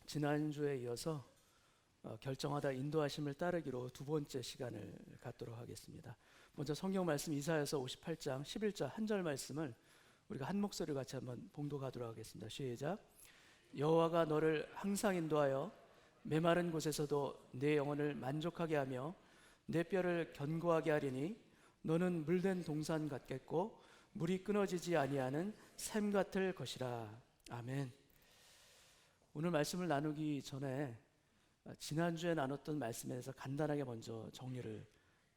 지난주에 이어서 결정하다 인도하심을 따르기로 두 번째 시간을 갖도록 하겠습니다. 먼저 성경 말씀 이사야서 58장 11절 한 절 말씀을 우리가 한 목소리 같이 한번 봉독하도록 하겠습니다. 시작. 여호와가 너를 항상 인도하여 메마른 곳에서도 내 영혼을 만족하게 하며 내 뼈를 견고하게 하리니 너는 물된 동산 같겠고 물이 끊어지지 아니하는 샘 같을 것이라. 아멘. 오늘 말씀을 나누기 전에 지난주에 나눴던 말씀에서 간단하게 먼저 정리를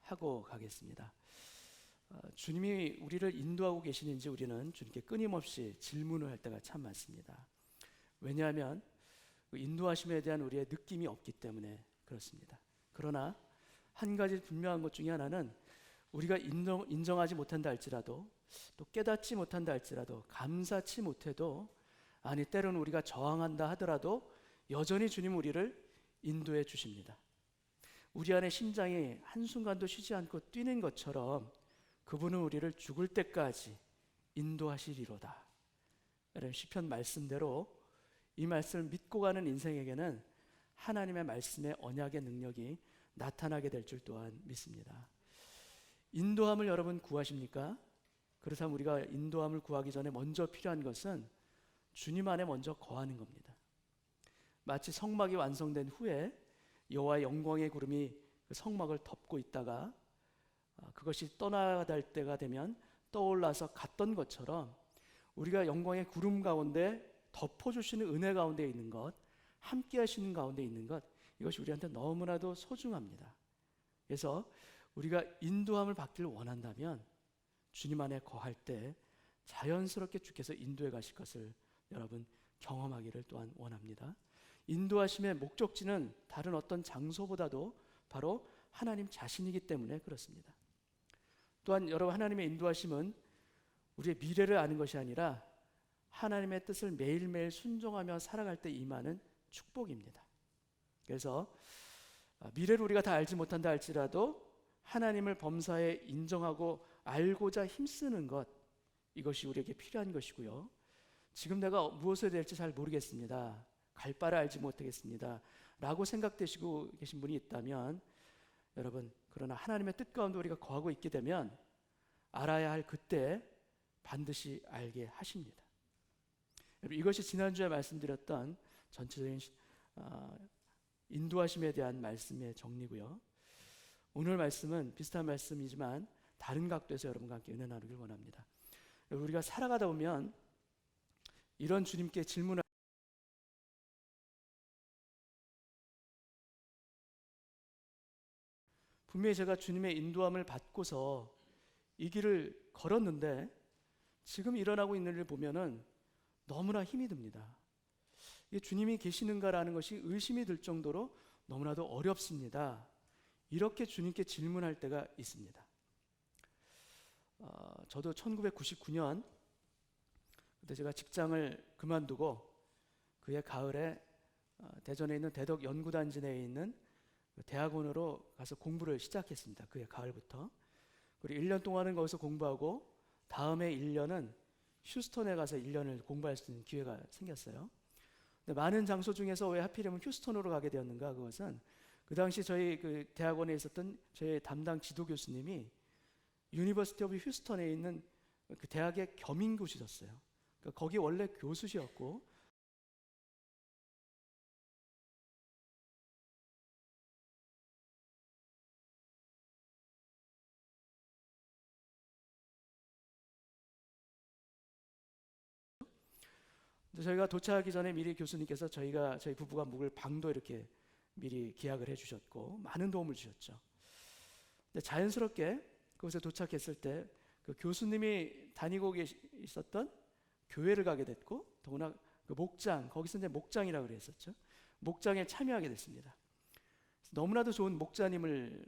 하고 가겠습니다. 주님이 우리를 인도하고 계시는지 우리는 주님께 끊임없이 질문을 할 때가 참 많습니다. 왜냐하면 그 인도하심에 대한 우리의 느낌이 없기 때문에 그렇습니다. 그러나 한 가지 분명한 것 중에 하나는 우리가 인정하지 못한다 할지라도, 또 깨닫지 못한다 할지라도, 감사치 못해도, 아니 때로는 우리가 저항한다 하더라도 여전히 주님 우리를 인도해 주십니다. 우리 안에 심장이 한순간도 쉬지 않고 뛰는 것처럼 그분은 우리를 죽을 때까지 인도하시리로다. 여러분, 시편 말씀대로 이 말씀을 믿고 가는 인생에게는 하나님의 말씀의 언약의 능력이 나타나게 될 줄 또한 믿습니다. 인도함을 여러분 구하십니까? 그렇다면 우리가 인도함을 구하기 전에 먼저 필요한 것은 주님 안에 먼저 거하는 겁니다. 마치 성막이 완성된 후에 여호와의 영광의 구름이 그 성막을 덮고 있다가 그것이 떠나갈 때가 되면 떠올라서 갔던 것처럼 우리가 영광의 구름 가운데 덮어주시는 은혜 가운데 있는 것, 함께 하시는 가운데 있는 것, 이것이 우리한테 너무나도 소중합니다. 그래서 우리가 인도함을 받기를 원한다면 주님 안에 거할 때 자연스럽게 주께서 인도해 가실 것을 여러분 경험하기를 또한 원합니다. 인도하심의 목적지는 다른 어떤 장소보다도 바로 하나님 자신이기 때문에 그렇습니다. 또한 여러분, 하나님의 인도하심은 우리의 미래를 아는 것이 아니라 하나님의 뜻을 매일매일 순종하며 살아갈 때 임하는 축복입니다. 그래서 미래를 우리가 다 알지 못한다 할지라도 하나님을 범사에 인정하고 알고자 힘쓰는 것, 이것이 우리에게 필요한 것이고요. 지금 내가 무엇을 해야 될지 잘 모르겠습니다, 갈 바를 알지 못하겠습니다 라고 생각되시고 계신 분이 있다면, 여러분, 그러나 하나님의 뜻 가운데 우리가 거하고 있게 되면 알아야 할 그때 반드시 알게 하십니다. 여러분, 이것이 지난주에 말씀드렸던 전체적인 인도하심에 대한 말씀의 정리고요. 오늘 말씀은 비슷한 말씀이지만 다른 각도에서 여러분과 함께 은혜 나누길 원합니다. 우리가 살아가다 보면 이런 주님께 질문을, 분명히 제가 주님의 인도함을 받고서 이 길을 걸었는데 지금 일어나고 있는 일을 보면은 너무나 힘이 듭니다. 이게 주님이 계시는가라는 것이 의심이 들 정도로 너무나도 어렵습니다. 이렇게 주님께 질문할 때가 있습니다. 저도 1999년 그때 제가 직장을 그만두고 그해 가을에 대전에 있는 대덕 연구단지 내에 있는 대학원으로 가서 공부를 시작했습니다. 그해 가을부터. 그리고 1년 동안은 거기서 공부하고 다음에 1년은 휴스턴에 가서 1년을 공부할 수 있는 기회가 생겼어요. 근데 많은 장소 중에서 왜 하필이면 휴스턴으로 가게 되었는가? 그것은 그 당시 저희 그 대학원에 있었던 저희 담당 지도 교수님이 유니버시티 오브 휴스턴에 있는 그 대학의 겸임 교수셨어요. 그러니까 거기 원래 교수셨고, 저희가 도착하기 전에 미리 교수님께서 저희 부부가 묵을 방도 이렇게 미리 계약을 해주셨고 많은 도움을 주셨죠. 근데 자연스럽게 그곳에 도착했을 때 그 교수님이 다니고 있었던 교회를 가게 됐고, 더구나 그 목장, 거기서 이제 목장이라고 그랬었죠. 목장에 참여하게 됐습니다. 너무나도 좋은 목자님을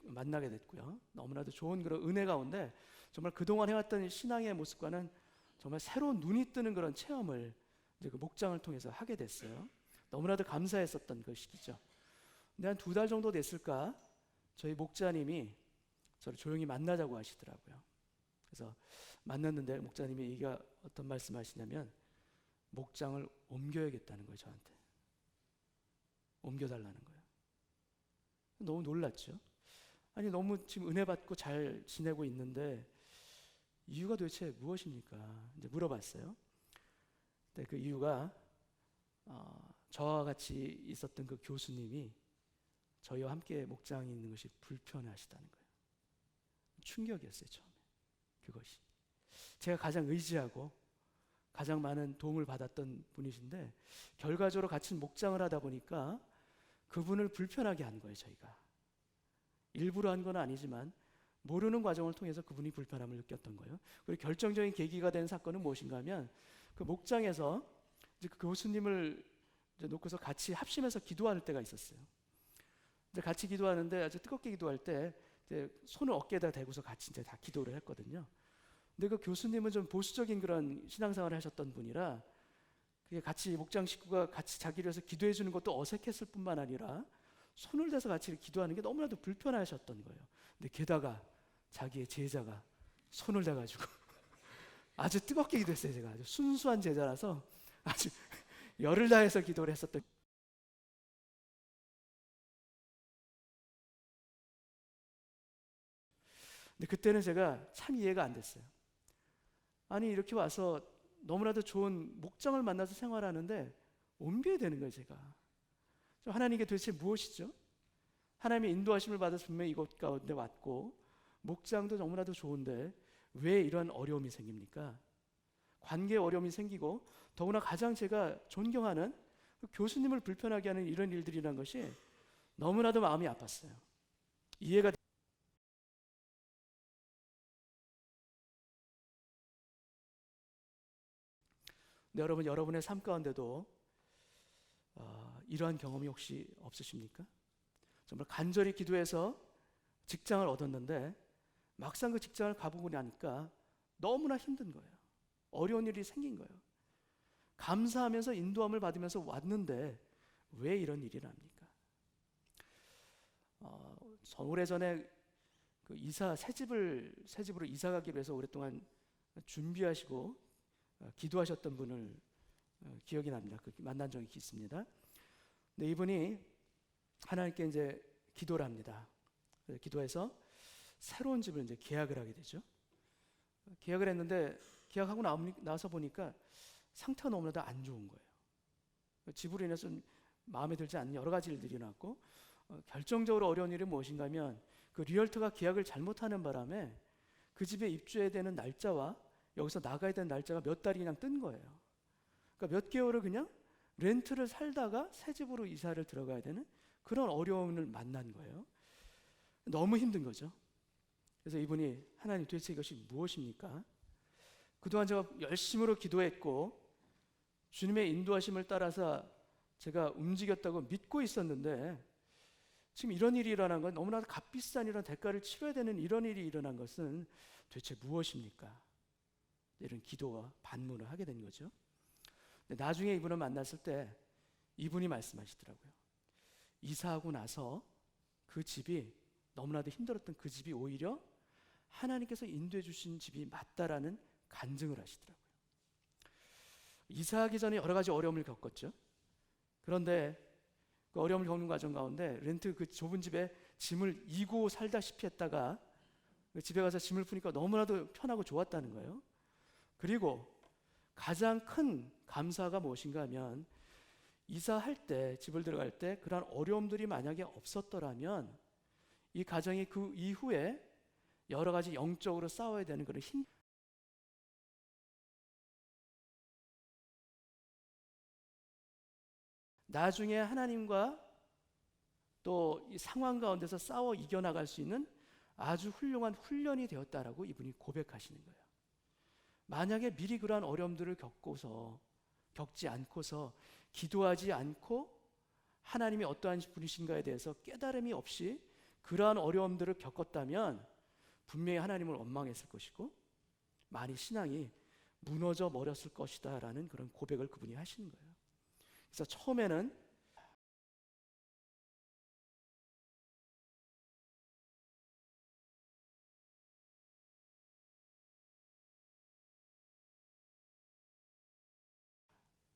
만나게 됐고요. 너무나도 좋은 그런 은혜 가운데 정말 그동안 해왔던 신앙의 모습과는 정말 새로운 눈이 뜨는 그런 체험을 이제 그 목장을 통해서 하게 됐어요. 너무나도 감사했었던 그 시기죠. 근데 한 2달 정도 됐을까, 저희 목자님이 저를 조용히 만나자고 하시더라고요. 그래서 만났는데 목자님이 어떤 말씀하시냐면 목장을 옮겨야겠다는 거예요, 저한테. 옮겨달라는 거예요. 너무 놀랐죠. 아니 너무 지금 은혜 받고 잘 지내고 있는데 이유가 도대체 무엇입니까? 이제 물어봤어요. 근데 그 이유가 저와 같이 있었던 그 교수님이 저희와 함께 목장에 있는 것이 불편하시다는 거예요. 충격이었어요, 처음에. 그것이. 제가 가장 의지하고 가장 많은 도움을 받았던 분이신데 결과적으로 같이 목장을 하다 보니까 그분을 불편하게 한 거예요, 저희가. 일부러 한 건 아니지만 모르는 과정을 통해서 그분이 불편함을 느꼈던 거예요. 그리고 결정적인 계기가 된 사건은 무엇인가 하면 그 목장에서 이제 그 교수님을 이제 놓고서 같이 합심해서 기도할 때가 있었어요. 이제 같이 기도하는데 아주 뜨겁게 기도할 때 이제 손을 어깨에다 대고서 같이 이제 다 기도를 했거든요. 근데 그 교수님은 좀 보수적인 그런 신앙생활을 하셨던 분이라 그게 같이 목장 식구가 같이 자기를 위해서 기도해 주는 것도 어색했을 뿐만 아니라 손을 대서 같이 기도하는 게 너무나도 불편하셨던 거예요. 근데 게다가 자기의 제자가 손을 대가지고 아주 뜨겁게 기도했어요. 제가 아주 순수한 제자라서 아주 열을 다해서 기도를 했었던. 근데 그때는 제가 참 이해가 안 됐어요. 아니 이렇게 와서 너무나도 좋은 목장을 만나서 생활하는데 옮겨야 되는 거예요. 제가 하나님께 도대체 무엇이죠? 하나님의 인도하심을 받아서 분명히 이곳 가운데 왔고 목장도 너무나도 좋은데 왜 이런 어려움이 생깁니까? 관계에 어려움이 생기고 더구나 가장 제가 존경하는 그 교수님을 불편하게 하는 이런 일들이란 것이 너무나도 마음이 아팠어요. 이해가. 근데 여러분, 여러분의 삶 가운데도 이러한 경험이 혹시 없으십니까? 정말 간절히 기도해서 직장을 얻었는데 막상 그 직장을 가보고 나니까 너무나 힘든 거예요. 어려운 일이 생긴 거예요. 감사하면서 인도함을 받으면서 왔는데 왜 이런 일이 납니까? 오래전에 그 새 집으로 이사 가기로 해서 오랫동안 준비하시고 기도하셨던 분을 기억이 납니다. 그 만난 적이 있습니다. 근데 이분이 하나님께 이제 기도를 합니다. 기도해서 새로운 집을 이제 계약을 하게 되죠. 계약을 했는데 계약하고 나서 보니까 상태가 너무나도 안 좋은 거예요. 집으로 인해서 마음에 들지 않는 여러 가지 일들이 났고 결정적으로 어려운 일이 무엇인가 하면 그 리얼터가 계약을 잘못하는 바람에 그 집에 입주해야 되는 날짜와 여기서 나가야 되는 날짜가 몇 달이 그냥 뜬 거예요. 그러니까 몇 개월을 그냥 렌트를 살다가 새 집으로 이사를 들어가야 되는 그런 어려움을 만난 거예요. 너무 힘든 거죠. 그래서 이분이 하나님 도대체 이것이 무엇입니까? 그동안 제가 열심으로 기도했고 주님의 인도하심을 따라서 제가 움직였다고 믿고 있었는데 지금 이런 일이 일어난 건 너무나 값비싼 이런 대가를 치러야 되는 이런 일이 일어난 것은 도대체 무엇입니까? 이런 기도와 반문을 하게 된 거죠. 근데 나중에 이분을 만났을 때 이분이 말씀하시더라고요. 이사하고 나서 그 집이 너무나도 힘들었던 그 집이 오히려 하나님께서 인도해 주신 집이 맞다라는 간증을 하시더라고요. 이사하기 전에 여러 가지 어려움을 겪었죠. 그런데 그 어려움을 겪는 과정 가운데 렌트 그 좁은 집에 짐을 이고 살다시피 했다가 그 집에 가서 짐을 푸니까 너무나도 편하고 좋았다는 거예요. 그리고 가장 큰 감사가 무엇인가 하면 이사할 때, 집을 들어갈 때 그러한 어려움들이 만약에 없었더라면 이 가정이 그 이후에 여러 가지 영적으로 싸워야 되는 그런 나중에 하나님과 또 이 상황 가운데서 싸워 이겨나갈 수 있는 아주 훌륭한 훈련이 되었다라고 이분이 고백하시는 거예요. 만약에 미리 그러한 어려움들을 겪지 않고서 기도하지 않고 하나님이 어떠한 분이신가에 대해서 깨달음이 없이 그러한 어려움들을 겪었다면 분명히 하나님을 원망했을 것이고 많이 신앙이 무너져 버렸을 것이다 라는 그런 고백을 그분이 하시는 거예요. 그래서 처음에는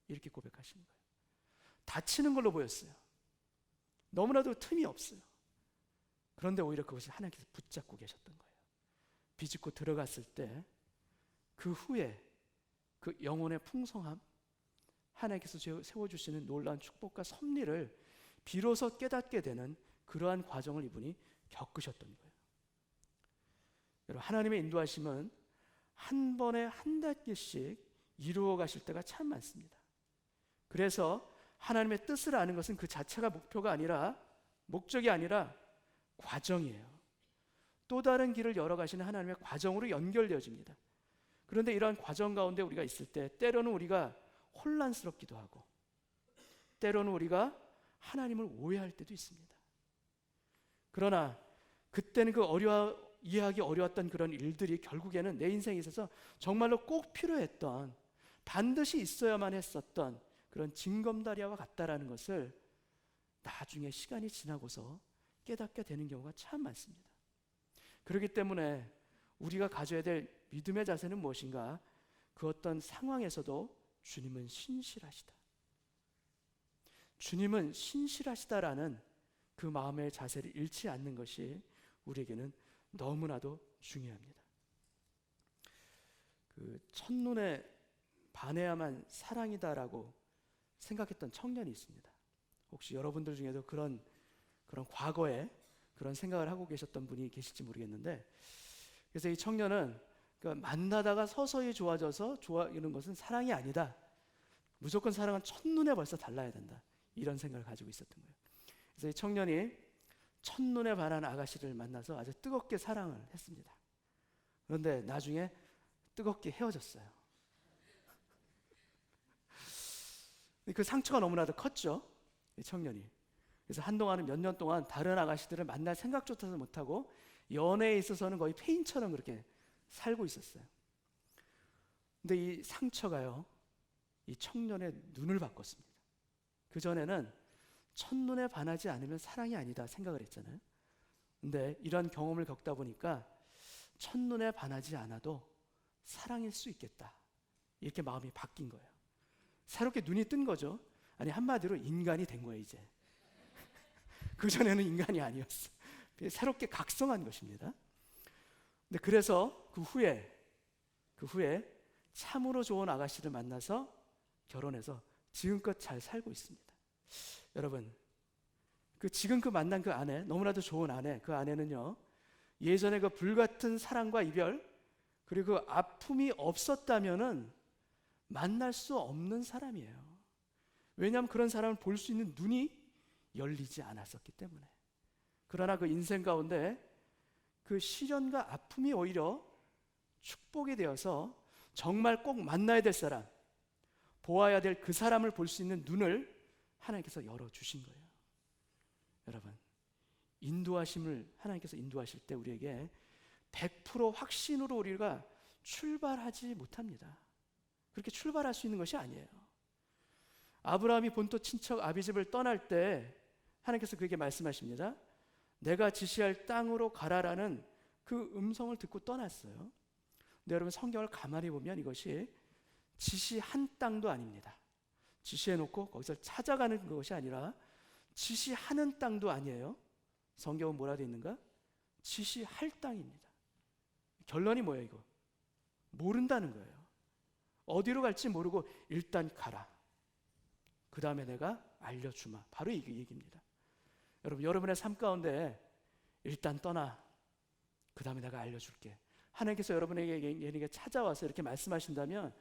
이렇게 고백하시는 거예요. 다치는 걸로 보였어요. 너무나도 틈이 없어요. 그런데 오히려 그것을 하나님께서 붙잡고 계셨던 거예요. 비집고 들어갔을 때 그 후에 그 영혼의 풍성함, 하나님께서 세워주시는 놀라운 축복과 섭리를 비로소 깨닫게 되는 그러한 과정을 이분이 겪으셨던 거예요. 여러분, 하나님의 인도하심은 한 번에 한 단계씩 이루어 가실 때가 참 많습니다. 그래서 하나님의 뜻을 아는 것은 그 자체가 목적이 아니라 과정이에요. 또 다른 길을 열어가시는 하나님의 과정으로 연결되어집니다. 그런데 이러한 과정 가운데 우리가 있을 때 때로는 우리가 혼란스럽기도 하고 때로는 우리가 하나님을 오해할 때도 있습니다. 그러나 그때는 이해하기 어려웠던 그런 일들이 결국에는 내 인생에 있어서 정말로 꼭 필요했던, 반드시 있어야만 했었던 그런 징검다리와 같다라는 것을 나중에 시간이 지나고서 깨닫게 되는 경우가 참 많습니다. 그렇기 때문에 우리가 가져야 될 믿음의 자세는 무엇인가? 그 어떤 상황에서도 주님은 신실하시다. 주님은 신실하시다라는 그 마음의 자세를 잃지 않는 것이 우리에게는 너무나도 중요합니다. 그 첫눈에 반해야만 사랑이다라고 생각했던 청년이 있습니다. 혹시 여러분들 중에도 그런 과거에 그런 생각을 하고 계셨던 분이 계실지 모르겠는데, 그래서 이 청년은 만나다가 서서히 좋아져서 좋아하는 것은 사랑이 아니다. 무조건 사랑은 첫눈에 벌써 달라야 된다. 이런 생각을 가지고 있었던 거예요. 그래서 이 청년이 첫눈에 반한 아가씨를 만나서 아주 뜨겁게 사랑을 했습니다. 그런데 나중에 뜨겁게 헤어졌어요. 그 상처가 너무나도 컸죠, 이 청년이. 그래서 한동안은 몇 년 동안 다른 아가씨들을 만날 생각조차도 못하고 연애에 있어서는 거의 폐인처럼 그렇게 살고 있었어요. 근데 이 상처가요, 이 청년의 눈을 바꿨습니다. 그전에는 첫눈에 반하지 않으면 사랑이 아니다 생각을 했잖아요. 근데 이런 경험을 겪다 보니까 첫눈에 반하지 않아도 사랑일 수 있겠다, 이렇게 마음이 바뀐 거예요. 새롭게 눈이 뜬 거죠. 아니, 한마디로 인간이 된 거예요 이제. 그전에는 인간이 아니었어. 새롭게 각성한 것입니다. 근데 그래서 그 후에 참으로 좋은 아가씨를 만나서 결혼해서 지금껏 잘 살고 있습니다. 여러분, 지금 만난 그 아내, 너무나도 좋은 아내, 그 아내는요, 예전에 그 불같은 사랑과 이별, 그리고 그 아픔이 없었다면은 만날 수 없는 사람이에요. 왜냐하면 그런 사람을 볼 수 있는 눈이 열리지 않았었기 때문에. 그러나 그 인생 가운데 그 시련과 아픔이 오히려 축복이 되어서 정말 꼭 만나야 될 사람, 보아야 될 그 사람을 볼 수 있는 눈을 하나님께서 열어주신 거예요. 여러분, 하나님께서 인도하실 때 우리에게 100% 확신으로 우리가 출발하지 못합니다. 그렇게 출발할 수 있는 것이 아니에요. 아브라함이 본토 친척 아비집을 떠날 때 하나님께서 그에게 말씀하십니다. 내가 지시할 땅으로 가라라는 그 음성을 듣고 떠났어요. 근데 여러분, 성경을 가만히 보면 이것이 지시한 땅도 아닙니다. 지시해놓고 거기서 찾아가는 것이 아니라 지시하는 땅도 아니에요. 성경은 뭐라 되어 있는가? 지시할 땅입니다. 결론이 뭐예요 이거? 모른다는 거예요. 어디로 갈지 모르고 일단 가라. 그 다음에 내가 알려주마. 바로 이 얘기입니다. 여러분의 삶 가운데 일단 떠나. 그 다음에 내가 알려줄게. 하나님께서 여러분에게 찾아와서 이렇게 말씀하신다면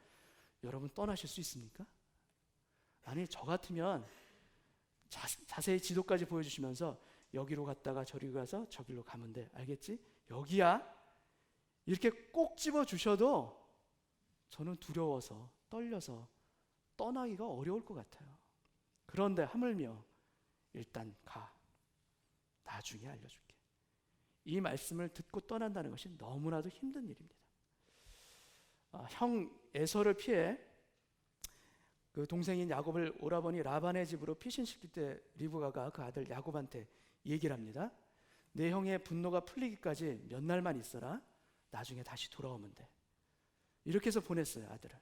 여러분 떠나실 수 있습니까? 아니, 저 같으면 자세히 지도까지 보여주시면서 여기로 갔다가 저리로 가서 저기로 가면 돼. 알겠지? 여기야. 이렇게 꼭 집어주셔도 저는 두려워서 떨려서 떠나기가 어려울 것 같아요. 그런데 하물며 일단 가. 나중에 알려줄게. 이 말씀을 듣고 떠난다는 것이 너무나도 힘든 일입니다. 형 에서를 피해 그 동생인 야곱을 오라버니 라반의 집으로 피신시킬 때 리브가가 그 아들 야곱한테 얘기를 합니다. 내 형의 분노가 풀리기까지 몇 날만 있어라. 나중에 다시 돌아오면 돼. 이렇게 해서 보냈어요, 아들을.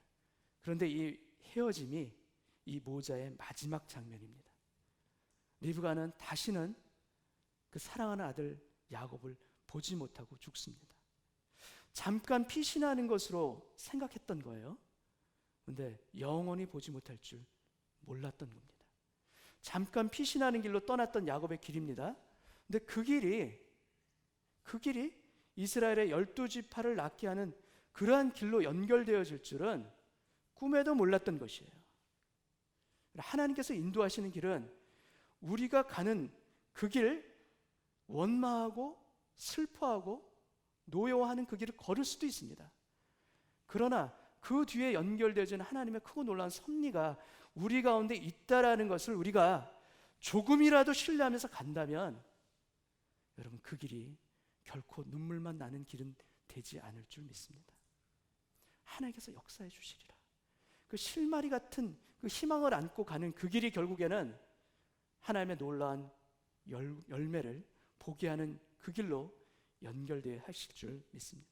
그런데 이 헤어짐이 이 모자의 마지막 장면입니다. 리브가는 다시는 그 사랑하는 아들 야곱을 보지 못하고 죽습니다. 잠깐 피신하는 것으로 생각했던 거예요. 근데 영원히 보지 못할 줄 몰랐던 겁니다. 잠깐 피신하는 길로 떠났던 야곱의 길입니다. 근데 그 길이 이스라엘의 12지파를 낳게 하는 그러한 길로 연결되어질 줄은 꿈에도 몰랐던 것이에요. 하나님께서 인도하시는 길은 우리가 가는 그 길, 원망하고 슬퍼하고 노여워하는 그 길을 걸을 수도 있습니다. 그러나 그 뒤에 연결되어지는 하나님의 크고 놀라운 섭리가 우리 가운데 있다라는 것을 우리가 조금이라도 신뢰하면서 간다면 여러분, 그 길이 결코 눈물만 나는 길은 되지 않을 줄 믿습니다. 하나님께서 역사해 주시리라. 그 실마리 같은 그 희망을 안고 가는 그 길이 결국에는 하나님의 놀라운 열매를 보게 하는 그 길로 연결되어 하실 줄 믿습니다.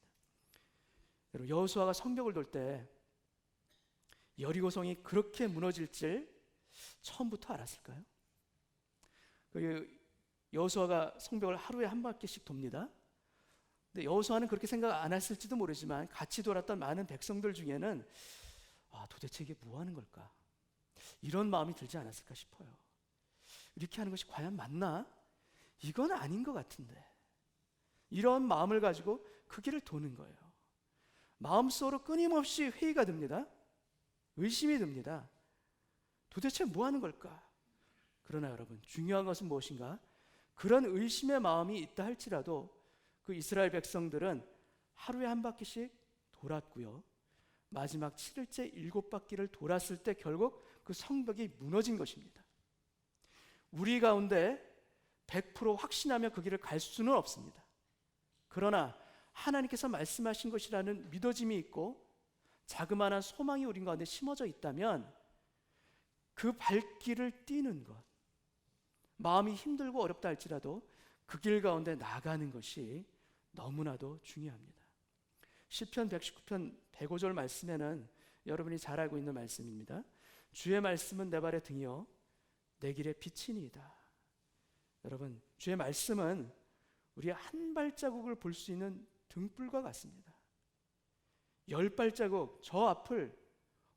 여러분, 여호수아가 성벽을 돌 때 여리고성이 그렇게 무너질 줄 처음부터 알았을까요? 여호수아가 성벽을 하루에 한 바퀴씩 돕니다. 근데 여호수아는 그렇게 생각 안 했을지도 모르지만 같이 돌았던 많은 백성들 중에는 도대체 이게 뭐 하는 걸까? 이런 마음이 들지 않았을까 싶어요. 이렇게 하는 것이 과연 맞나? 이건 아닌 것 같은데. 이런 마음을 가지고 그 길을 도는 거예요. 마음속으로 끊임없이 회의가 듭니다. 의심이 듭니다. 도대체 뭐 하는 걸까? 그러나 여러분, 중요한 것은 무엇인가? 그런 의심의 마음이 있다 할지라도 그 이스라엘 백성들은 하루에 한 바퀴씩 돌았고요. 마지막 7일째 7바퀴를 돌았을 때 결국 그 성벽이 무너진 것입니다. 우리 가운데 100% 확신하며 그 길을 갈 수는 없습니다. 그러나 하나님께서 말씀하신 것이라는 믿어짐이 있고 자그마한 소망이 우리 가운데 심어져 있다면 그 발길을 뛰는 것, 마음이 힘들고 어렵다 할지라도 그 길 가운데 나가는 것이 너무나도 중요합니다. 시편 119편 105절 말씀에는 여러분이 잘 알고 있는 말씀입니다. 주의 말씀은 내 발의 등이요 내 길의 빛이니이다. 여러분, 주의 말씀은 우리의 한 발자국을 볼 수 있는 등불과 같습니다. 10발자국 저 앞을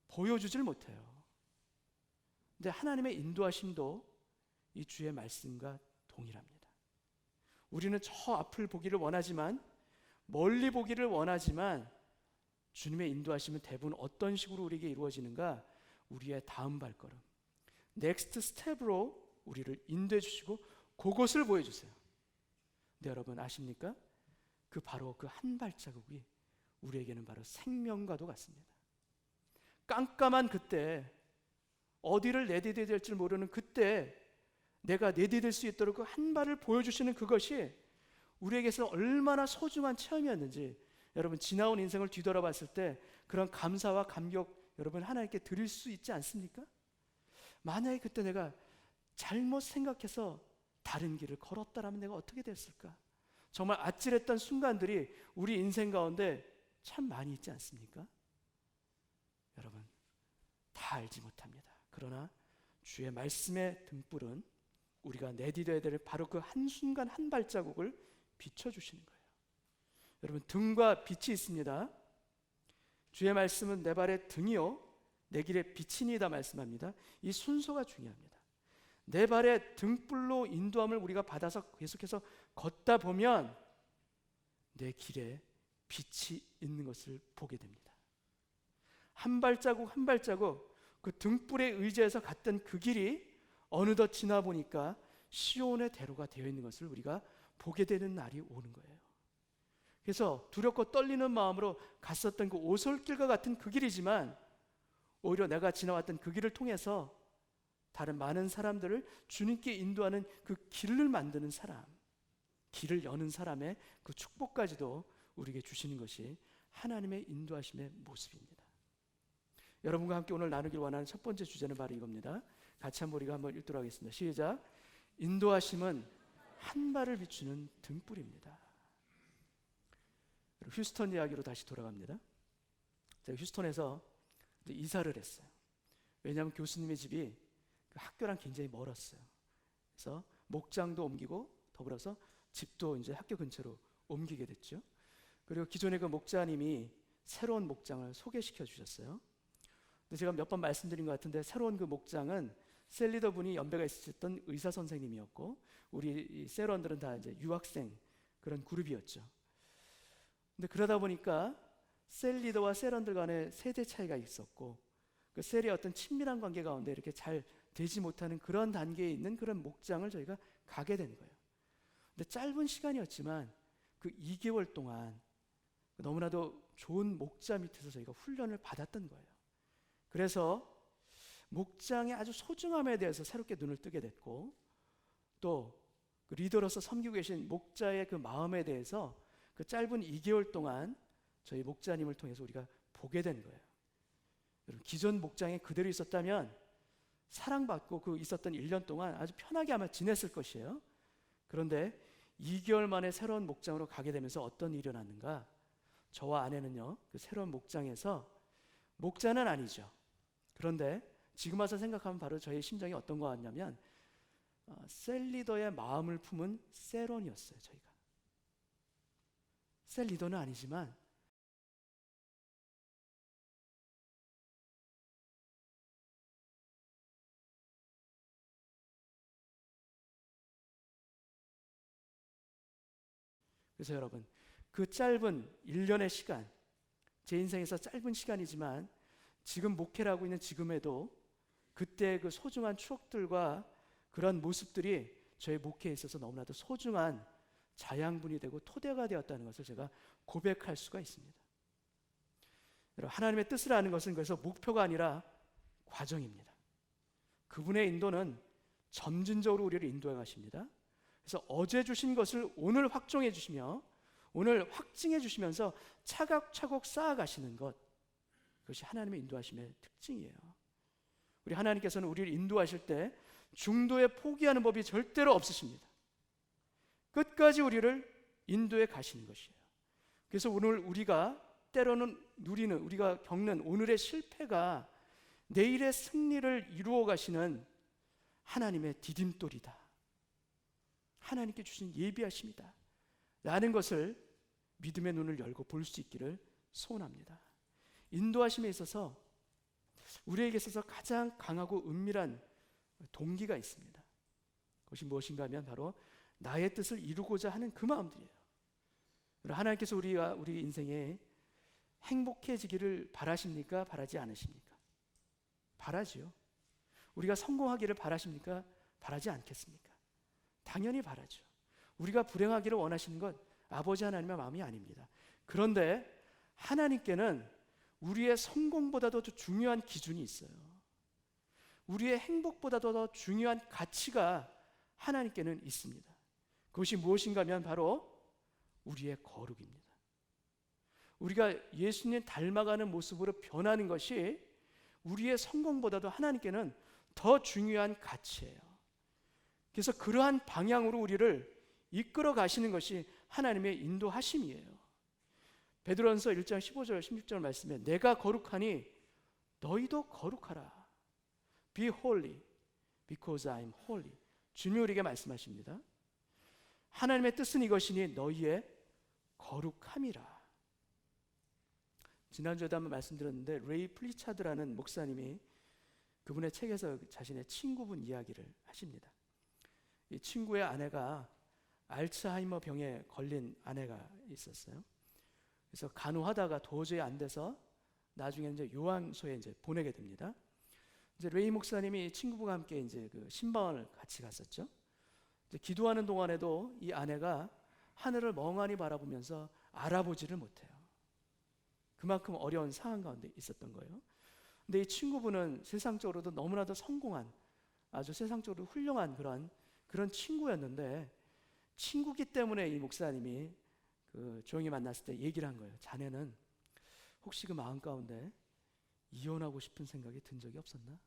보여주질 못해요. 근데 하나님의 인도하심도 이 주의 말씀과 동일합니다. 우리는 저 앞을 보기를 원하지만, 멀리 보기를 원하지만 주님의 인도하심은 대부분 어떤 식으로 우리에게 이루어지는가? 우리의 다음 발걸음, 넥스트 스텝으로 우리를 인도해 주시고 그것을 보여주세요. 근데 여러분 아십니까? 바로 그 한 발자국이 우리에게는 바로 생명과도 같습니다. 깜깜한 그때, 어디를 내디뎌야 될지 모르는 그때 내가 내디딜 수 있도록 그 한 발을 보여주시는 그것이 우리에게서 얼마나 소중한 체험이었는지 여러분, 지나온 인생을 뒤돌아봤을 때 그런 감사와 감격 여러분 하나님께 드릴 수 있지 않습니까? 만약에 그때 내가 잘못 생각해서 다른 길을 걸었다라면 내가 어떻게 됐을까? 정말 아찔했던 순간들이 우리 인생 가운데 참 많이 있지 않습니까? 여러분, 다 알지 못합니다. 그러나 주의 말씀의 등불은 우리가 내디뎌야 될 바로 그 한순간 한 발자국을 비춰주시는 거예요. 여러분, 등과 빛이 있습니다. 주의 말씀은 내 발의 등이요 내 길의 빛이니이다 말씀합니다. 이 순서가 중요합니다. 내 발의 등불로 인도함을 우리가 받아서 계속해서 걷다 보면 내 길에 빛이 있는 것을 보게 됩니다. 한 발자국 한 발자국 그 등불에 의지해서 갔던 그 길이 어느덧 지나 보니까 시온의 대로가 되어 있는 것을 우리가 보게 되는 날이 오는 거예요. 그래서 두렵고 떨리는 마음으로 갔었던 그 오솔길과 같은 그 길이지만 오히려 내가 지나왔던 그 길을 통해서 다른 많은 사람들을 주님께 인도하는 그 길을 만드는 사람, 길을 여는 사람의 그 축복까지도 우리에게 주시는 것이 하나님의 인도하심의 모습입니다. 여러분과 함께 오늘 나누길 원하는 첫 번째 주제는 바로 이겁니다. 같이 한번 우리가 한번 읽도록 하겠습니다. 시작. 인도하심은 한 발을 비추는 등불입니다. 휴스턴 이야기로 다시 돌아갑니다. 제가 휴스턴에서 이사를 했어요. 왜냐하면 교수님의 집이 그 학교랑 굉장히 멀었어요. 그래서 목장도 옮기고 더불어서 집도 이제 학교 근처로 옮기게 됐죠. 그리고 기존의 그 목자님이 새로운 목장을 소개시켜 주셨어요. 근데 제가 몇 번 말씀드린 것 같은데 새로운 그 목장은 셀 리더 분이 연배가 있으셨던 의사 선생님이었고 우리 셀원들은 다 이제 유학생 그런 그룹이었죠. 근데 그러다 보니까 셀 리더와 셀원들 간에 세대 차이가 있었고 그 셀의 어떤 친밀한 관계 가운데 이렇게 잘 되지 못하는 그런 단계에 있는 그런 목장을 저희가 가게 된 거예요. 근데 짧은 시간이었지만 그 2개월 동안 너무나도 좋은 목자 밑에서 저희가 훈련을 받았던 거예요. 그래서 목장의 아주 소중함에 대해서 새롭게 눈을 뜨게 됐고 또 그 리더로서 섬기고 계신 목자의 그 마음에 대해서 그 짧은 2개월 동안 저희 목자님을 통해서 우리가 보게 된 거예요. 여러분, 기존 목장에 그대로 있었다면 사랑받고 그 있었던 1년 동안 아주 편하게 아마 지냈을 것이에요. 그런데 2개월 만에 새로운 목장으로 가게 되면서 어떤 일이 일어났는가? 저와 아내는요, 그 새로운 목장에서 목자는 아니죠. 그런데 지금 와서 생각하면 바로 저의 심정이 어떤 것 같냐면 셀 리더의 마음을 품은 셀원이었어요. 저희가 셀 리더는 아니지만 그래서 여러분 그 짧은 1년의 시간 제 인생에서 짧은 시간이지만 지금 목회를 하고 있는 지금에도 그때 그 소중한 추억들과 그런 모습들이 저의 목회에 있어서 너무나도 소중한 자양분이 되고 토대가 되었다는 것을 제가 고백할 수가 있습니다. 여러분, 하나님의 뜻을 아는 것은 그래서 목표가 아니라 과정입니다. 그분의 인도는 점진적으로 우리를 인도해 가십니다. 그래서 어제 주신 것을 오늘 확정해 주시며 오늘 확증해 주시면서 차곡차곡 쌓아가시는 것, 그것이 하나님의 인도하심의 특징이에요. 우리 하나님께서는 우리를 인도하실 때 중도에 포기하는 법이 절대로 없으십니다. 끝까지 우리를 인도해 가시는 것이에요. 그래서 오늘 우리가 때로는 누리는, 우리가 겪는 오늘의 실패가 내일의 승리를 이루어 가시는 하나님의 디딤돌이다, 하나님께 주신 예비하심이다 라는 것을 믿음의 눈을 열고 볼 수 있기를 소원합니다. 인도하심에 있어서 우리에게 있어서 가장 강하고 은밀한 동기가 있습니다. 그것이 무엇인가 하면 바로 나의 뜻을 이루고자 하는 그 마음들이에요. 하나님께서 우리 인생에 행복해지기를 바라십니까? 바라지 않으십니까? 바라지요. 우리가 성공하기를 바라십니까? 바라지 않겠습니까? 당연히 바라죠. 우리가 불행하기를 원하시는 것 아버지 하나님의 마음이 아닙니다. 그런데 하나님께는 우리의 성공보다도 더 중요한 기준이 있어요. 우리의 행복보다도 더 중요한 가치가 하나님께는 있습니다. 그것이 무엇인가 하면 바로 우리의 거룩입니다. 우리가 예수님 닮아가는 모습으로 변하는 것이 우리의 성공보다도 하나님께는 더 중요한 가치예요. 그래서 그러한 방향으로 우리를 이끌어 가시는 것이 하나님의 인도하심이에요. 베드로전서 1장 15절 16절 말씀에 내가 거룩하니 너희도 거룩하라. Be holy because I am holy. 주님이 우리에게 말씀하십니다. 하나님의 뜻은 이것이니 너희의 거룩함이라. 지난주에도 한번 말씀드렸는데 레이 플리차드라는 목사님이 그분의 책에서 자신의 친구분 이야기를 하십니다. 이 친구의 아내가 알츠하이머 병에 걸린 아내가 있었어요. 그래서 간호하다가 도저히 안 돼서 나중에 이제 요양소에 이제 보내게 됩니다. 이제 레이 목사님이 친구분과 함께 이제 그 신방을 같이 갔었죠. 이제 기도하는 동안에도 이 아내가 하늘을 멍하니 바라보면서 알아보지를 못해요. 그만큼 어려운 상황 가운데 있었던 거예요. 근데 이 친구분은 세상적으로도 너무나도 성공한 아주 세상적으로 훌륭한 그런 친구였는데 친구기 때문에 이 목사님이 그 조용히 만났을 때 얘기를 한 거예요. 자네는 혹시 그 마음 가운데 이혼하고 싶은 생각이 든 적이 없었나?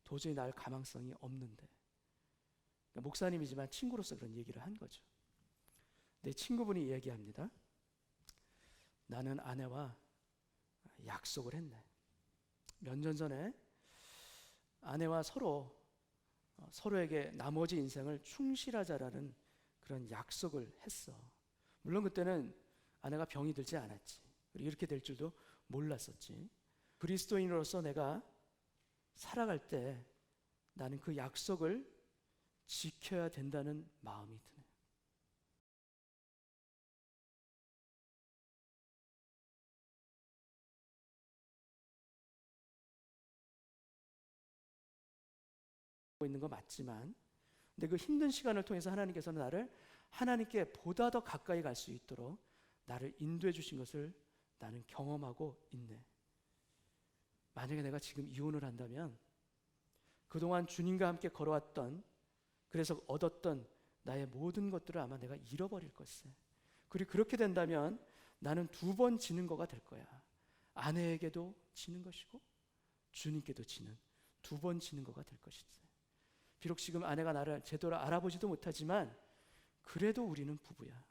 도저히 날 가망성이 없는데. 그러니까 목사님이지만 친구로서 그런 얘기를 한 거죠. 내 친구분이 얘기합니다. 나는 아내와 약속을 했네. 몇 년 전에 아내와 서로 서로에게 나머지 인생을 충실하자라는 그런 약속을 했어. 물론 그때는 아내가 병이 들지 않았지. 그리고 이렇게 될 줄도 몰랐었지. 그리스도인으로서 내가 살아갈 때 나는 그 약속을 지켜야 된다는 마음이 드네. 있는 거 맞지만, 근데 그 힘든 시간을 통해서 하나님께서는 나를 하나님께 보다 더 가까이 갈 수 있도록 나를 인도해 주신 것을 나는 경험하고 있네. 만약에 내가 지금 이혼을 한다면 그동안 주님과 함께 걸어왔던, 그래서 얻었던 나의 모든 것들을 아마 내가 잃어버릴 것이세. 그리고 그렇게 된다면 나는 두 번 지는 거가 될 거야. 아내에게도 지는 것이고 주님께도 지는, 두 번 지는 거가 될 것이지. 비록 지금 아내가 나를 제대로 알아보지도 못하지만 그래도 우리는 부부야.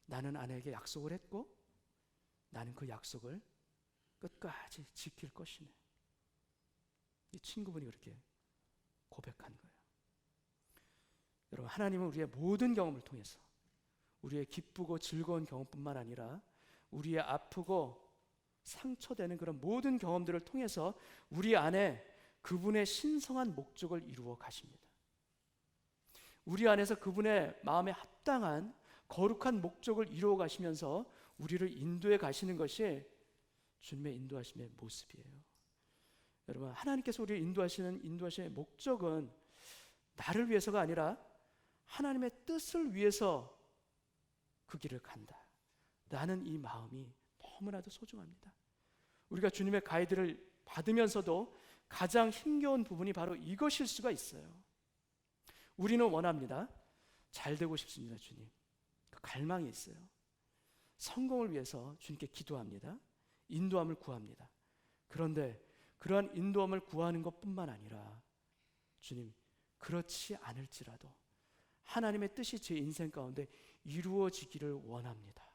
나는 아내에게 약속을 했고 나는 그 약속을 끝까지 지킬 것이네. 이 친구분이 그렇게 고백한 거예요. 여러분, 하나님은 우리의 모든 경험을 통해서, 우리의 기쁘고 즐거운 경험뿐만 아니라 우리의 아프고 상처되는 그런 모든 경험들을 통해서 우리 안에 그분의 신성한 목적을 이루어 가십니다. 우리 안에서 그분의 마음에 합당한 거룩한 목적을 이루어 가시면서 우리를 인도해 가시는 것이 주님의 인도하심의 모습이에요. 여러분, 하나님께서 우리를 인도하시는 목적은 나를 위해서가 아니라 하나님의 뜻을 위해서 그 길을 간다. 라는 이 마음이 너무나도 소중합니다. 우리가 주님의 가이드를 받으면서도 가장 힘겨운 부분이 바로 이것일 수가 있어요. 우리는 원합니다. 잘 되고 싶습니다, 주님. 그 갈망이 있어요. 성공을 위해서 주님께 기도합니다. 인도함을 구합니다. 그런데 그러한 인도함을 구하는 것뿐만 아니라 주님, 그렇지 않을지라도 하나님의 뜻이 제 인생 가운데 이루어지기를 원합니다.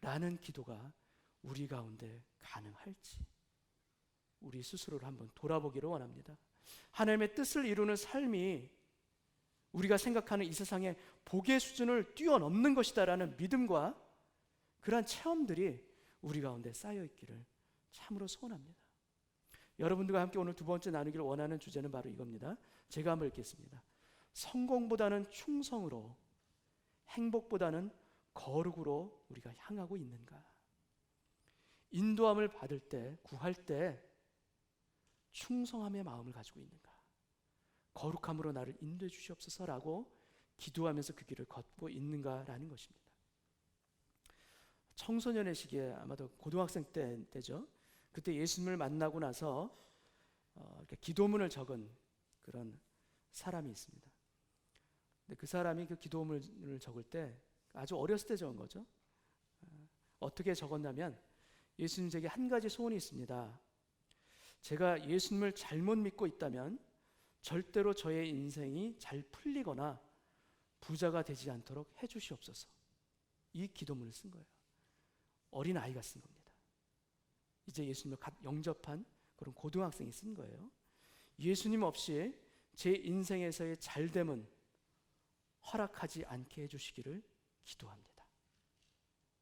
라는 기도가 우리 가운데 가능할지 우리 스스로를 한번 돌아보기를 원합니다. 하나님의 뜻을 이루는 삶이 우리가 생각하는 이 세상의 복의 수준을 뛰어넘는 것이다라는 믿음과 그러한 체험들이 우리 가운데 쌓여 있기를 참으로 소원합니다. 여러분들과 함께 오늘 두 번째 나누기를 원하는 주제는 바로 이겁니다. 제가 한번 읽겠습니다. 성공보다는 충성으로, 행복보다는 거룩으로 우리가 향하고 있는가? 인도함을 받을 때, 구할 때 충성함의 마음을 가지고 있는가? 거룩함으로 나를 인도해 주시옵소서라고 기도하면서 그 길을 걷고 있는가라는 것입니다. 청소년의 시기에 아마도 고등학생 때죠. 그때 예수님을 만나고 나서 이렇게 기도문을 적은 그런 사람이 있습니다. 근데 그 사람이 그 기도문을 적을 때 아주 어렸을 때 적은 거죠. 어떻게 적었냐면, 예수님, 제게 한 가지 소원이 있습니다. 제가 예수님을 잘못 믿고 있다면 절대로 저의 인생이 잘 풀리거나 부자가 되지 않도록 해주시옵소서. 이 기도문을 쓴 거예요. 어린 아이가 쓴 겁니다. 이제 예수님을 갓 영접한 그런 고등학생이 쓴 거예요. 예수님 없이 제 인생에서의 잘됨은 허락하지 않게 해주시기를 기도합니다.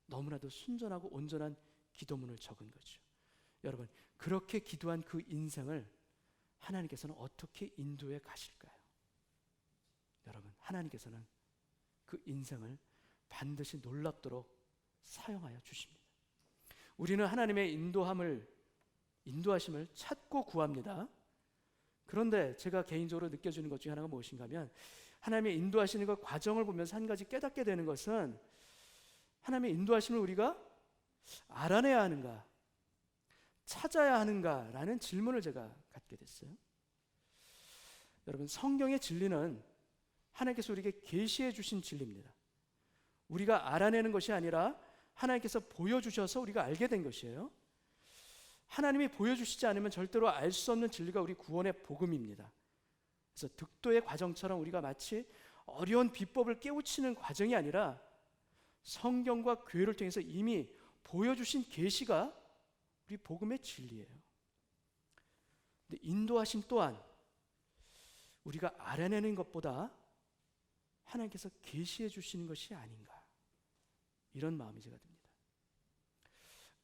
너무나도 순전하고 온전한 기도문을 적은 거죠. 여러분, 그렇게 기도한 그 인생을 하나님께서는 어떻게 인도해 가실까요? 여러분, 하나님께서는 그 인생을 반드시 놀랍도록 사용하여 주십니다. 우리는 하나님의 인도하심을 찾고 구합니다. 그런데 제가 개인적으로 느껴지는 것 중에 하나가 무엇인가 하면, 하나님의 인도하시는 그 과정을 보면서 한 가지 깨닫게 되는 것은, 하나님의 인도하심을 우리가 알아내야 하는가, 찾아야 하는가라는 질문을 제가 갖게 됐어요. 여러분, 성경의 진리는 하나님께서 우리에게 계시해 주신 진리입니다. 우리가 알아내는 것이 아니라 하나님께서 보여주셔서 우리가 알게 된 것이에요. 하나님이 보여주시지 않으면 절대로 알 수 없는 진리가 우리 구원의 복음입니다. 그래서 득도의 과정처럼 우리가 마치 어려운 비법을 깨우치는 과정이 아니라 성경과 교회를 통해서 이미 보여주신 계시가 우리 복음의 진리예요. 근데 인도하심 또한 우리가 알아내는 것보다 하나님께서 계시해 주시는 것이 아닌가, 이런 마음이 제가 듭니다.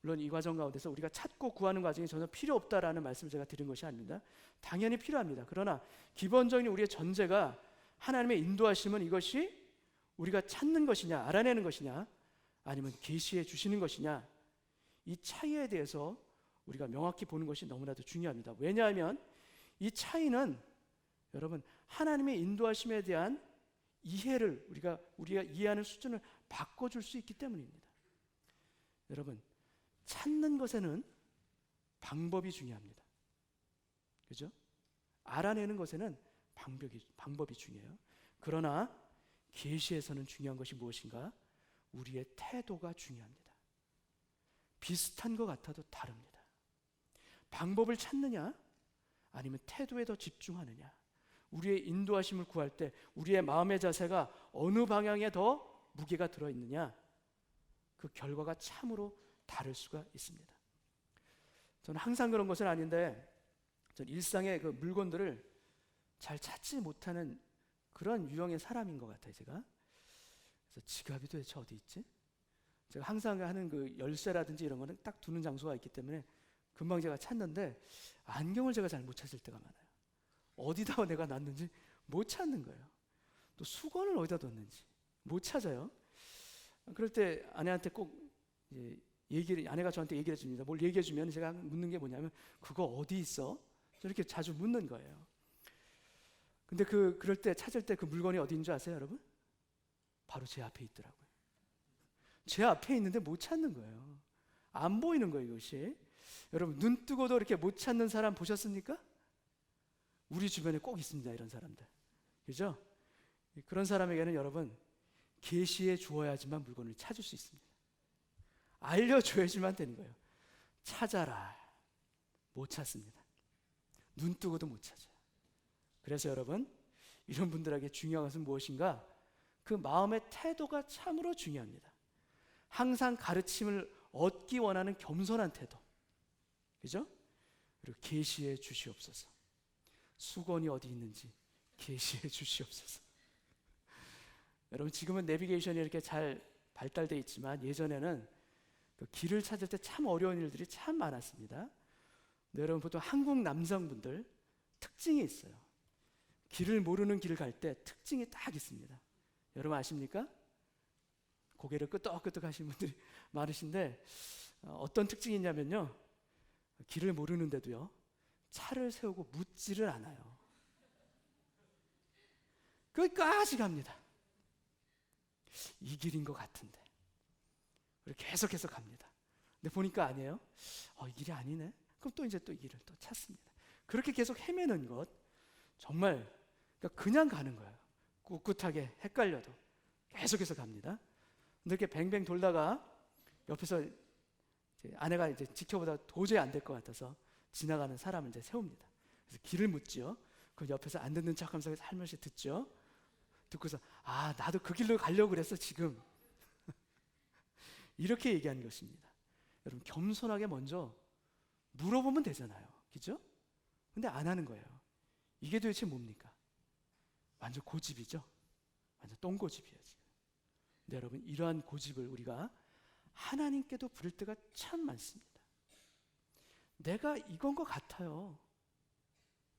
물론 이 과정 가운데서 우리가 찾고 구하는 과정이 전혀 필요 없다라는 말씀을 제가 드린 것이 아닙니다. 당연히 필요합니다. 그러나 기본적인 우리의 전제가 하나님의 인도하심은 이것이 우리가 찾는 것이냐, 알아내는 것이냐, 아니면 계시해 주시는 것이냐, 이 차이에 대해서 우리가 명확히 보는 것이 너무나도 중요합니다. 왜냐하면 이 차이는 여러분 하나님의 인도하심에 대한 이해를 우리가 이해하는 수준을 바꿔줄 수 있기 때문입니다. 여러분, 찾는 것에는 방법이 중요합니다. 그죠? 알아내는 것에는 방법이 중요해요. 그러나 계시에서는 중요한 것이 무엇인가? 우리의 태도가 중요합니다. 비슷한 것 같아도 다릅니다. 방법을 찾느냐, 아니면 태도에 더 집중하느냐, 우리의 인도하심을 구할 때 우리의 마음의 자세가 어느 방향에 더 무게가 들어있느냐, 그 결과가 참으로 다를 수가 있습니다. 저는 항상 그런 것은 아닌데, 전 일상의 그 물건들을 잘 찾지 못하는 그런 유형의 사람인 것 같아요. 제가 그래서 지갑이 도대체 어디 있지? 제가 항상 하는 그 열쇠라든지 이런 거는 딱 두는 장소가 있기 때문에 금방 제가 찾는데, 안경을 제가 잘 못 찾을 때가 많아요. 어디다 내가 놨는지 못 찾는 거예요. 또 수건을 어디다 뒀는지 못 찾아요. 그럴 때 아내한테 꼭 아내가 저한테 얘기를 해줍니다. 뭘 얘기해 주면 제가 묻는 게 뭐냐면, 그거 어디 있어? 저렇게 자주 묻는 거예요. 근데 그럴 때 찾을 때 그 물건이 어디인 줄 아세요, 여러분? 바로 제 앞에 있더라고요. 제 앞에 있는데 못 찾는 거예요. 안 보이는 거예요, 이것이. 여러분, 눈 뜨고도 이렇게 못 찾는 사람 보셨습니까? 우리 주변에 꼭 있습니다, 이런 사람들. 그죠? 그런 사람에게는 여러분, 계시해 주어야지만 물건을 찾을 수 있습니다. 알려줘야지만 되는 거예요. 찾아라. 못 찾습니다. 눈 뜨고도 못 찾아요. 그래서 여러분, 이런 분들에게 중요한 것은 무엇인가? 그 마음의 태도가 참으로 중요합니다. 항상 가르침을 얻기 원하는 겸손한 태도, 그죠? 그리고 계시해 주시옵소서. 수건이 어디 있는지 계시해 주시옵소서. 여러분, 지금은 내비게이션이 이렇게 잘 발달되어 있지만 예전에는 그 길을 찾을 때 참 어려운 일들이 참 많았습니다. 근데 여러분, 보통 한국 남성분들 특징이 있어요. 길을 모르는 길을 갈 때 특징이 딱 있습니다. 여러분 아십니까? 고개를 끄덕끄덕 하시는 분들이 많으신데, 어떤 특징이 있냐면요, 길을 모르는데도요 차를 세우고 묻지를 않아요. 끝까지 갑니다. 이 길인 것 같은데 계속해서 갑니다. 근데 보니까 아니에요. 이 길이 아니네. 그럼 또 이제 또 이 길을 또 찾습니다. 그렇게 계속 헤매는 것, 정말 그냥 가는 거예요. 꿋꿋하게 헷갈려도 계속해서 갑니다. 근데 이렇게 뱅뱅 돌다가 옆에서 이제 아내가 이제 지켜보다 도저히 안 될 것 같아서 지나가는 사람을 이제 세웁니다. 그래서 길을 묻죠. 그 옆에서 안 듣는 척하면서 살며시 듣죠. 듣고서 나도 그 길로 가려고 그랬어 지금. 이렇게 얘기하는 것입니다. 여러분, 겸손하게 먼저 물어보면 되잖아요, 그죠? 근데 안 하는 거예요. 이게 도대체 뭡니까? 완전 고집이죠. 완전 똥고집이에요 지금. 근데 여러분, 이러한 고집을 우리가 하나님께도 부릴 때가 참 많습니다. 내가 이건 것 같아요.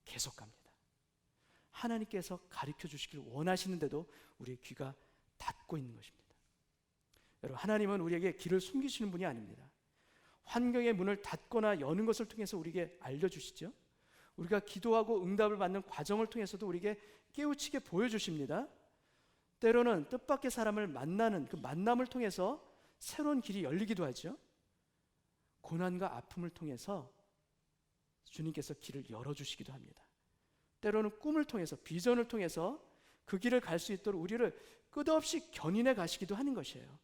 계속 갑니다. 하나님께서 가르쳐 주시길 원하시는데도 우리의 귀가 닫고 있는 것입니다. 여러분, 하나님은 우리에게 길을 숨기시는 분이 아닙니다. 환경의 문을 닫거나 여는 것을 통해서 우리에게 알려주시죠. 우리가 기도하고 응답을 받는 과정을 통해서도 우리에게 깨우치게 보여주십니다. 때로는 뜻밖의 사람을 만나는 그 만남을 통해서 새로운 길이 열리기도 하죠. 고난과 아픔을 통해서 주님께서 길을 열어주시기도 합니다. 때로는 꿈을 통해서, 비전을 통해서 그 길을 갈 수 있도록 우리를 끝없이 견인해 가시기도 하는 것이에요.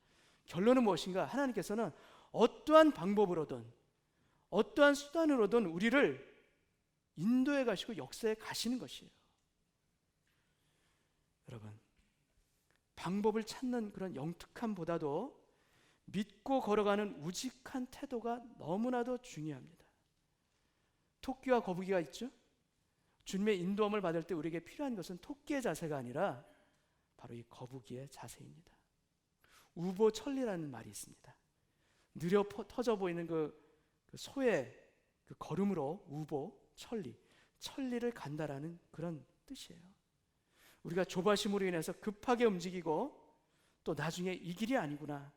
결론은 무엇인가? 하나님께서는 어떠한 방법으로든 어떠한 수단으로든 우리를 인도해 가시고 역사해 가시는 것이에요. 여러분, 방법을 찾는 그런 영특함보다도 믿고 걸어가는 우직한 태도가 너무나도 중요합니다. 토끼와 거북이가 있죠? 주님의 인도함을 받을 때 우리에게 필요한 것은 토끼의 자세가 아니라 바로 이 거북이의 자세입니다. 우보천리라는 말이 있습니다. 느려 터져 보이는 그 소의 그 걸음으로 천리를 간다라는 그런 뜻이에요. 우리가 조바심으로 인해서 급하게 움직이고 또 나중에 이 길이 아니구나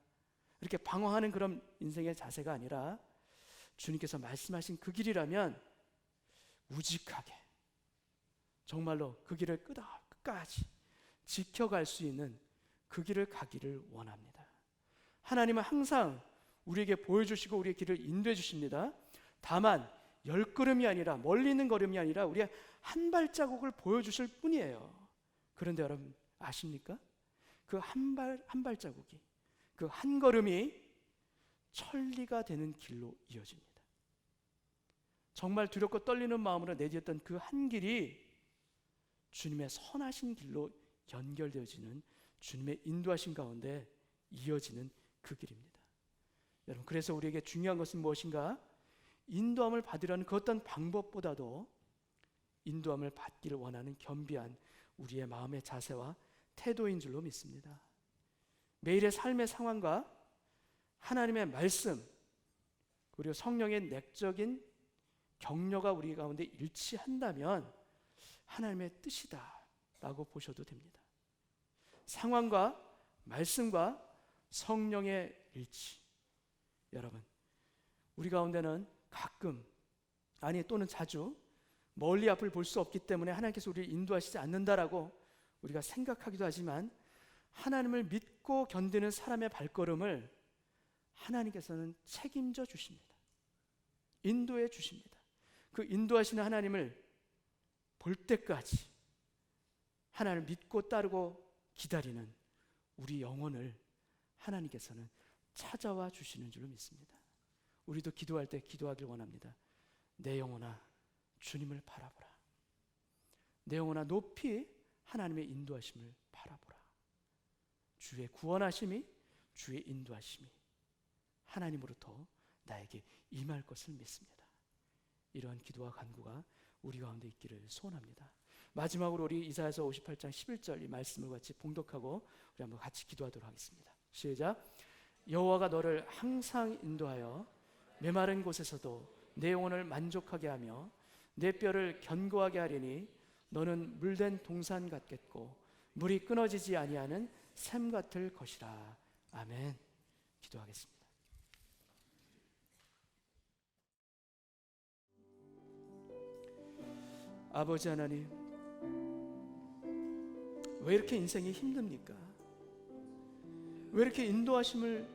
이렇게 방황하는 그런 인생의 자세가 아니라 주님께서 말씀하신 그 길이라면 우직하게 정말로 그 길을 끝까지 지켜갈 수 있는 그 길을 가기를 원합니다. 하나님은 항상 우리에게 보여주시고 우리의 길을 인도해 주십니다. 다만 10걸음이 아니라 멀리 있는 걸음이 아니라 우리의 한 발자국을 보여주실 뿐이에요. 그런데 여러분 아십니까? 그 한 발자국이, 그 한 걸음이 천리가 되는 길로 이어집니다. 정말 두렵고 떨리는 마음으로 내디뎠던 그 한 길이 주님의 선하신 길로 연결되어지는 주님의 인도하신 가운데 이어지는 그 길입니다. 여러분, 그래서 우리에게 중요한 것은 무엇인가? 인도함을 받으려는 그 어떤 방법보다도 인도함을 받기를 원하는 겸비한 우리의 마음의 자세와 태도인 줄로 믿습니다. 매일의 삶의 상황과 하나님의 말씀 그리고 성령의 내적인 격려가 우리 가운데 일치한다면 하나님의 뜻이다 라고 보셔도 됩니다. 상황과 말씀과 성령의 일치. 여러분, 우리 가운데는 가끔 또는 자주 멀리 앞을 볼 수 없기 때문에 하나님께서 우리를 인도하시지 않는다라고 우리가 생각하기도 하지만 하나님을 믿고 견디는 사람의 발걸음을 하나님께서는 책임져 주십니다. 인도해 주십니다. 그 인도하시는 하나님을 볼 때까지 하나님을 믿고 따르고 기다리는 우리 영혼을 하나님께서는 찾아와 주시는 줄로 믿습니다. 우리도 기도할 때 기도하길 원합니다. 내 영혼아 주님을 바라보라. 내 영혼아 높이 하나님의 인도하심을 바라보라. 주의 구원하심이, 주의 인도하심이 하나님으로부터 나에게 임할 것을 믿습니다. 이러한 기도와 간구가 우리 가운데 있기를 소원합니다. 마지막으로 우리 이사야서 58장 11절 이 말씀을 같이 봉독하고 우리 한번 같이 기도하도록 하겠습니다. 시작. 여호와가 너를 항상 인도하여 메마른 곳에서도 내 영혼을 만족하게 하며 내 뼈를 견고하게 하리니 너는 물된 동산 같겠고 물이 끊어지지 아니하는 샘 같을 것이라. 아멘. 기도하겠습니다. 아버지 하나님, 왜 이렇게 인생이 힘듭니까? 왜 이렇게 인도하심을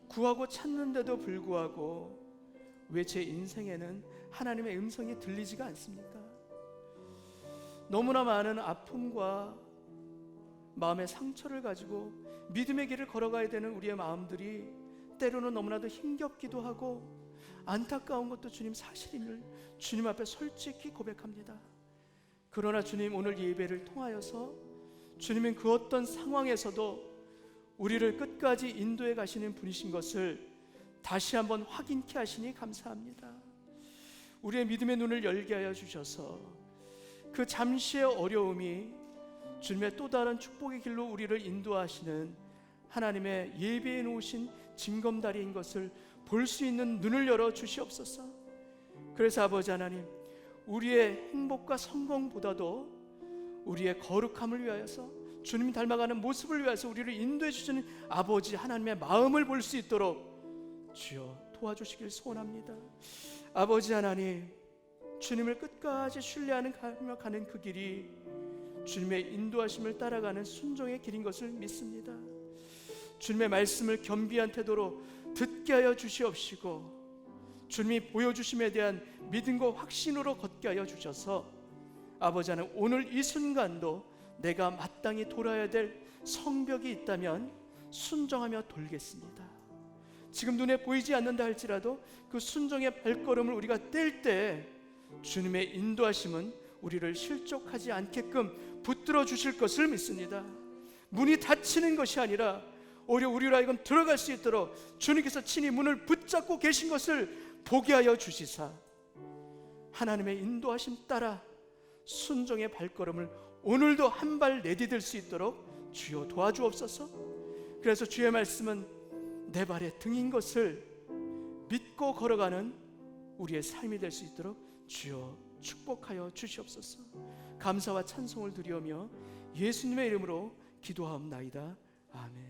구하고 찾는데도 불구하고 왜 제 인생에는 하나님의 음성이 들리지가 않습니까? 너무나 많은 아픔과 마음의 상처를 가지고 믿음의 길을 걸어가야 되는 우리의 마음들이 때로는 너무나도 힘겹기도 하고 안타까운 것도 주님 사실임을 주님 앞에 솔직히 고백합니다. 그러나 주님, 오늘 예배를 통하여서 주님은 그 어떤 상황에서도 우리를 끝까지 인도해 가시는 분이신 것을 다시 한번 확인케 하시니 감사합니다. 우리의 믿음의 눈을 열게 하여 주셔서 그 잠시의 어려움이 주님의 또 다른 축복의 길로 우리를 인도하시는 하나님의 예배해 놓으신 징검다리인 것을 볼 수 있는 눈을 열어 주시옵소서. 그래서 아버지 하나님, 우리의 행복과 성공보다도 우리의 거룩함을 위하여서 주님 닮아가는 모습을 위해서 우리를 인도해 주시는 아버지 하나님의 마음을 볼 수 있도록 주여 도와주시길 소원합니다. 아버지 하나님, 주님을 끝까지 신뢰하는 가는 그 길이 주님의 인도하심을 따라가는 순종의 길인 것을 믿습니다. 주님의 말씀을 겸비한 태도로 듣게 하여 주시옵시고 주님이 보여주심에 대한 믿음과 확신으로 걷게 하여 주셔서 아버지 하나님, 오늘 이 순간도 내가 마땅히 돌아야 될 성벽이 있다면 순종하며 돌겠습니다. 지금 눈에 보이지 않는다 할지라도 그 순종의 발걸음을 우리가 뗄 때 주님의 인도하심은 우리를 실족하지 않게끔 붙들어 주실 것을 믿습니다. 문이 닫히는 것이 아니라 오히려 우리로 하여금 들어갈 수 있도록 주님께서 친히 문을 붙잡고 계신 것을 보게 하여 주시사 하나님의 인도하심 따라 순종의 발걸음을 오늘도 한 발 내디딜 수 있도록 주여 도와주옵소서. 그래서 주의 말씀은 내 발의 등인 것을 믿고 걸어가는 우리의 삶이 될 수 있도록 주여 축복하여 주시옵소서. 감사와 찬송을 드리오며 예수님의 이름으로 기도하옵나이다. 아멘.